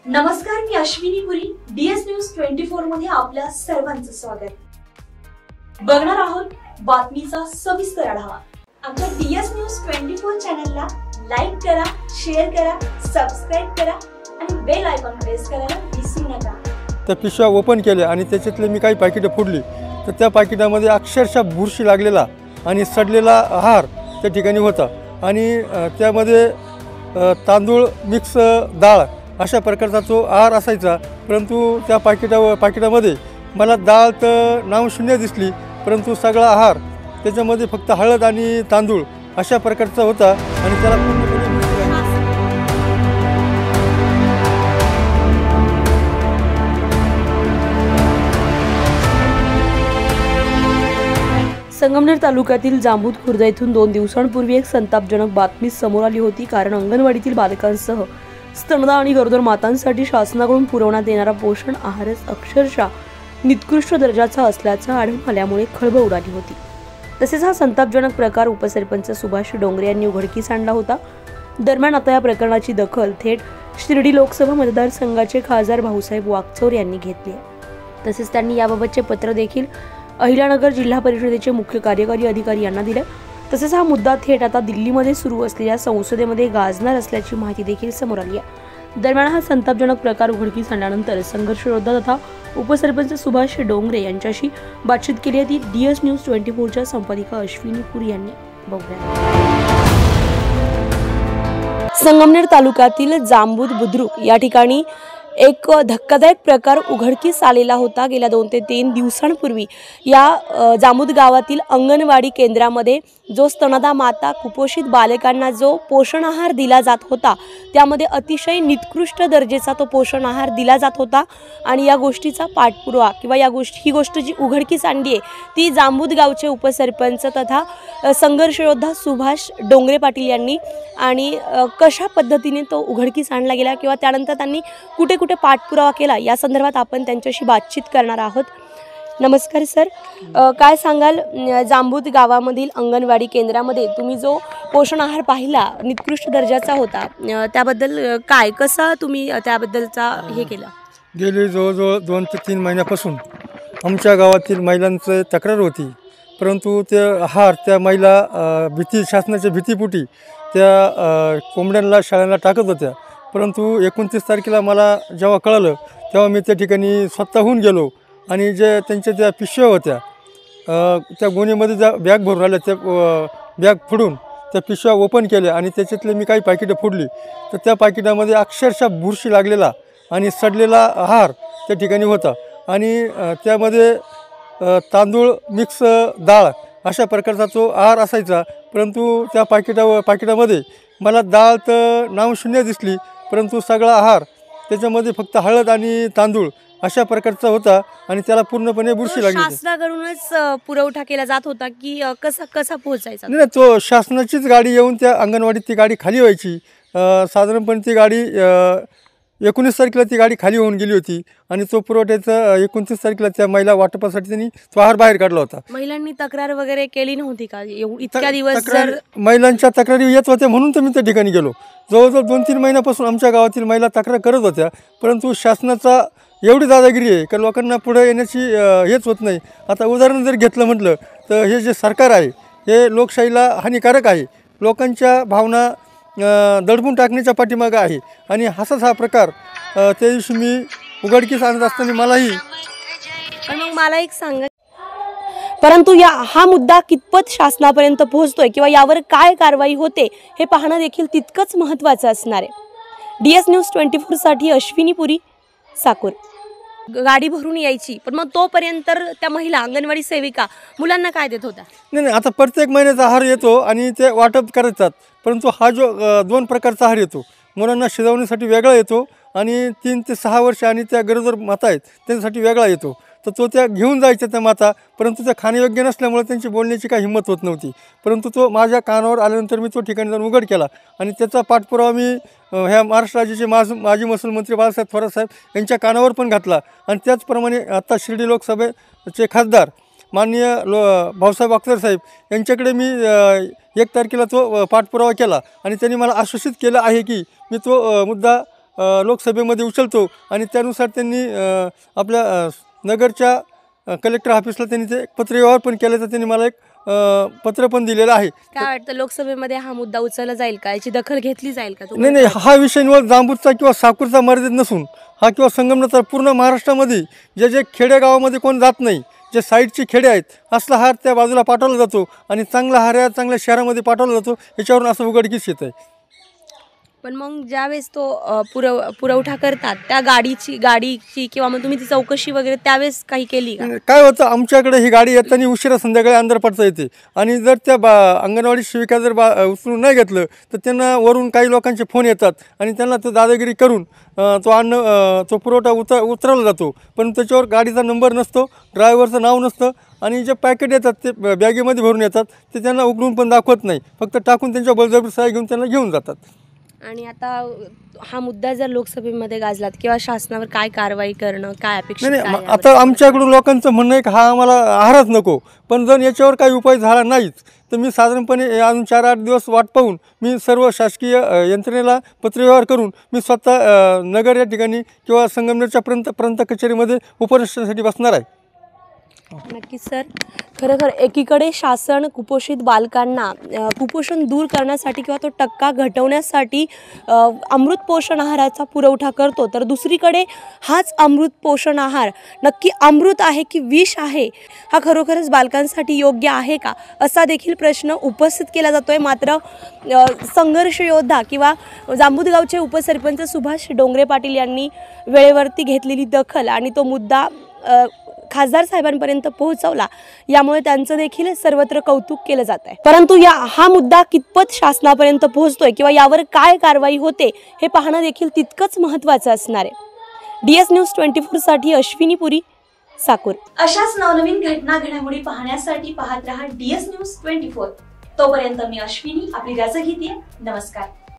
नमस्कार, मी अश्विनी पुरी. DS news 24 मध्ये आपल्या सर्वांचं स्वागत. बघणार आहोत बातमीचा सविस्तर आढावा. आमच्या DS न्यूज 24 चॅनलला लाईक करा, शेअर करा, सबस्क्राइब करा आणि बेल आयकॉन प्रेस करायला विसरू नका. त्या पिशव्या ओपन केल्या आणि त्याच्यातले मी काही पाकिटं फोडली तर त्या पाकिटामध्ये अक्षरशः बुरशी लागलेला आणि सडलेला आहार त्या ठिकाणी होता आणि त्यामध्ये तांदूळ मिक्स डाळ अशा प्रकारचा तो आहार असायचा. परंतु त्या पाकिटामध्ये मला डाळ तर नावशून्य दिसली, परंतु सगळा आहार त्याच्यामध्ये फक्त हळद आणि तांदूळ अशा प्रकारचा होता आणि त्याला पूर्णपणे संगमनेर तालुक्यातील जांबूद खुर्द येथून 2 दिवसांपूर्वी एक संतापजनक बातमी समोर आली होती. कारण अंगणवाडीतील बालकांसह स्तनदा आणि गरोदर मातांसाठी शासनाकडून पुरवण्यात येणारा पोषण आहारच अक्षरशः निकृष्ट दर्जाचा असल्याचं आढळून आल्यामुळे खळबळ उडाली होती. तसेच हा संतापजनक प्रकार उपसरपंच सुभाष डोंगरे यांनी उघडकीस आणला होता. दरम्यान आता या प्रकरणाची दखल थेट शिर्डी लोकसभा मतदारसंघाचे खासदार भाऊसाहेब वागचौर यांनी घेतली. तसेच त्यांनी याबाबतचे पत्र देखील अहिल्यानगर जिल्हा परिषदेचे मुख्य कार्यकारी अधिकारी यांना दिले. तसेच हा मुद्दा थेट आता दिल्लीमध्ये सुरू असलेल्या संसदेमध्ये गाजणार असल्याची माहिती देखील समोर आली आहे. दरम्यान हा संतापजनक प्रकार उघडकीस आणल्यानंतर संघर्ष योद्धा तथा उपसरपंच सुभाष डोंगरे यांच्याशी बातचीत केली होती. DS न्यूज 24च्या संपादिका अश्विनी पुरी यांनी. बघूया. संगमनेर तालुक्यातील जांबूद बुद्रुक या ठिकाणी एक धक्कादायक प्रकार उघडकीस आलेला होता. गेल्या 2 ते 3 दिवसांपूर्वी या जांबूद गावातील अंगणवाडी केंद्रामध्ये जो स्तनदा माता कुपोषित बालकांना जो पोषण आहार दिला जात होता त्यामध्ये अतिशय निकृष्ट दर्जाचा तो पोषण आहार दिला जात होता आणि या गोष्टीचा पाठपुरावा किंवा ही गोष्ट जी उघडकीस आणली आहे ती जांबूद गावचे उपसरपंच तथा संघर्ष योद्धा सुभाष डोंगरे पाटील यांनी आणि कशा पद्धतीने तो उघडकीस आणला गेला किंवा त्यानंतर त्यांनी कुठे पाठपुरावा केला या संदर्भात आपण त्यांच्याशी बातचीत करणार आहोत. नमस्कार सर, काय सांगाल जांबूद गावामधील अंगणवाडी केंद्रामध्ये तुम्ही जो पोषण आहार पाहिला निकृष्ट दर्जाचा होता त्याबद्दल कसं तुम्ही त्याबद्दलचा हे केलं? गेली जवळजवळ 2 ते 3 महिन्यापासून आमच्या गावातील महिलांची तक्रार होती, परंतु ते आहार त्या महिला शासनाच्या भीतीपोटी त्या कोंबड्यांना शाळेला टाकत होत्या. परंतु 29 तारखेला मला जेव्हा कळलं तेव्हा मी त्या ठिकाणी स्वतःहून गेलो आणि जे त्यांच्या त्या पिशव्या होत्या त्या गोणीमध्ये ज्या बॅग भरून आल्या त्या बॅग फोडून त्या पिशव्या ओपन केल्या आणि त्याच्यातले मी काही पाकिटं फोडली तर त्या पाकिटामध्ये अक्षरशः बुरशी लागलेला आणि सडलेला आहार त्या ठिकाणी होता आणि त्यामध्ये तांदूळ मिक्स डाळ अशा प्रकारचा तो आहार असायचा. परंतु त्या पाकिटामध्ये मला डाळ तर नावशून्य दिसली, परंतु सगळा आहार त्याच्यामध्ये फक्त हळद आणि तांदूळ अशा प्रकारचा होता आणि त्याला पूर्णपणे बुरशी लागली. शासनाकडूनच पुरवठा केला जात होता की कसा पोहोचायचा? नाही, तो शासनाचीच गाडी येऊन त्या अंगणवाडीत ती गाडी खाली व्हायची. साधारणपणे ती गाडी 19 तारखेला ती गाडी खाली होऊन गेली होती आणि तो पुरवठ्याचा 29 तारखेला त्या महिला वाटपासाठी त्यांनी तो आहार बाहेर काढला होता. महिलांनी तक्रार वगैरे केली नव्हती का इतक्या दिवस? महिलांच्या तक्रारी येत होत्या म्हणून तर मी त्या ठिकाणी गेलो. जवळजवळ 2-3 महिन्यापासून आमच्या गावातील महिला तक्रार करत होत्या, परंतु शासनाचा एवढी दादागिरी आहे की लोकांना पुढे येण्याची हेच होत नाही. आता उदाहरण जर घेतलं म्हटलं तर हे जे सरकार आहे हे लोकशाहीला हानिकारक आहे, लोकांच्या भावना दडपून टाकण्याच्या पाठीमागं आहे आणि असाच हा प्रकार त्या दिवशी मी उघडकीस आणत असताना मलाही. पण मग मला एक सांगा, परंतु हा मुद्दा कितपत शासनापर्यंत पोहोचतोय किंवा यावर काय कारवाई होते हे पाहणं देखील तितकंच महत्त्वाचं असणार आहे. DS न्यूज 24 साठी अश्विनी पुरी, साकूर. गाडी भरून यायची, पण मग तोपर्यंत त्या महिला अंगणवाडी सेविका मुलांना काय देत होत्या? नाही, आता प्रत्येक महिन्याचा आहार येतो आणि ते वाटप करतात, परंतु हा जो 2 प्रकारचा आहार येतो, मुलांना शिजवण्यासाठी वेगळा येतो आणि 3 ते 6 वर्ष आणि त्या गरोदर माता आहेत त्यांच्यासाठी वेगळा येतो. तर तो त्या घेऊन जायच्या त्या माता, परंतु त्या खाण्यायोग्य नसल्यामुळे त्यांची बोलण्याची काही हिंमत होत नव्हती. परंतु तो माझ्या कानावर आल्यानंतर मी तो ठिकाणी जाऊन उघड केला आणि त्याचा पाठपुरावा मी ह्या महाराष्ट्र राज्याचे माजी महसूल मंत्री बाळासाहेब थोरात साहेब यांच्या कानावर पण घातला आणि त्याचप्रमाणे आता शिर्डी लोकसभेचे खासदार माननीय भाऊसाहेब वागचौर साहेब यांच्याकडे मी 1 तारखेला तो पाठपुरावा केला आणि त्यांनी मला आश्वासित केलं आहे की मी तो मुद्दा लोकसभेमध्ये उचलतो आणि त्यानुसार त्यांनी आपल्या नगरच्या कलेक्टर ऑफिसला त्यांनी ते पत्रव्यवहार पण केल्याचं त्यांनी मला एक पत्र पण दिलेलं आहे. काय वाटतं लोकसभेमध्ये हा मुद्दा उचलला जाईल का, याची दखल घेतली जाईल का? नाही, हा विषय निवड जांबूदचा किंवा साकूरचा मर्यादित नसून हा किंवा संगमनेरचा पूर्ण महाराष्ट्रामध्ये जे खेडेगावामध्ये कोण जात नाही, जे साईडचे खेडे आहेत, असला हार त्या बाजूला पाठवला जातो आणि चांगला हार या चांगल्या शहरामध्ये पाठवला जातो. याच्यावरून असं उघडकीस येत आहे. पण मग ज्यावेळेस तो पुरवठा करतात त्या गाडीची किंवा मग तुम्ही ती चौकशी वगैरे त्यावेळेस काही केली का? काय होतं, आमच्याकडे ही गाडी येताना उशिरा संध्याकाळी अंदर पडता येते आणि जर त्या अंगणवाडी सेविका जर उचलून नाही घेतलं तर त्यांना वरून काही लोकांचे फोन येतात आणि त्यांना तो दादागिरी करून तो पुरवठा उतरवला जातो. पण त्याच्यावर गाडीचा नंबर नसतो, ड्रायव्हरचं नाव नसतं आणि जे पॅकेट येतात ते बॅगेमध्ये भरून येतात ते त्यांना उघडून पण दाखवत नाही, फक्त टाकून त्यांच्या बळजबरी सहाय्य घेऊन त्यांना घेऊन जातात. आणि आता हा मुद्दा जर लोकसभेमध्ये गाजलात किंवा शासनावर काय कारवाई करणं काय अपेक्षित नाही, आता आमच्याकडून लोकांचं म्हणणं आहे की हा आम्हाला आहारच नको, पण जर याच्यावर काही उपाय झाला नाहीच तर मी साधारणपणे अजून 4-8 दिवस वाट पाहून मी सर्व शासकीय यंत्रणेला पत्रव्यवहार करून मी स्वतः नगर या ठिकाणी किंवा संगमनेरच्या प्रांत कचेरीमध्ये उपोषणासाठी बसणार आहे. नक्कीच सर, खरं एकीकडे शासन कुपोषित बालकांना कुपोषण दूर करण्यासाठी किंवा तो टक्का घटवण्यासाठी अमृत पोषण आहाराचा पुरवठा करतो, तर दुसरीकडे हाच अमृत पोषण आहार नक्की अमृत आहे की विष आहे, हा खरोखरच बालकांसाठी योग्य आहे का, असा देखील प्रश्न उपस्थित केला जातो आहे. मात्र संघर्ष योद्धा किंवा जांबूद गावचे उपसरपंच सुभाष डोंगरे पाटील यांनी वेळेवरती घेतलेली दखल आणि तो मुद्दा खासदार साहेबांपर्यंत पोहोचवला, यामुळे त्यांचं देखील सर्वत्र कौतुक केलं जात आहे. परंतु हा मुद्दा कितपत शासनापर्यंत पोहोचतोय किंवा यावर काय कारवाई होते हे पाहणं देखील तितकंच महत्त्वाचं असणार आहे. DS न्यूज 24 साठी अश्विनी पुरी, साकूर. अशाच नवनवीन घडामोडी पाहण्यासाठी पाहत रहा DS न्यूज 24. तोपर्यंत मी अश्विनी आपली रजा घेते. नमस्कार.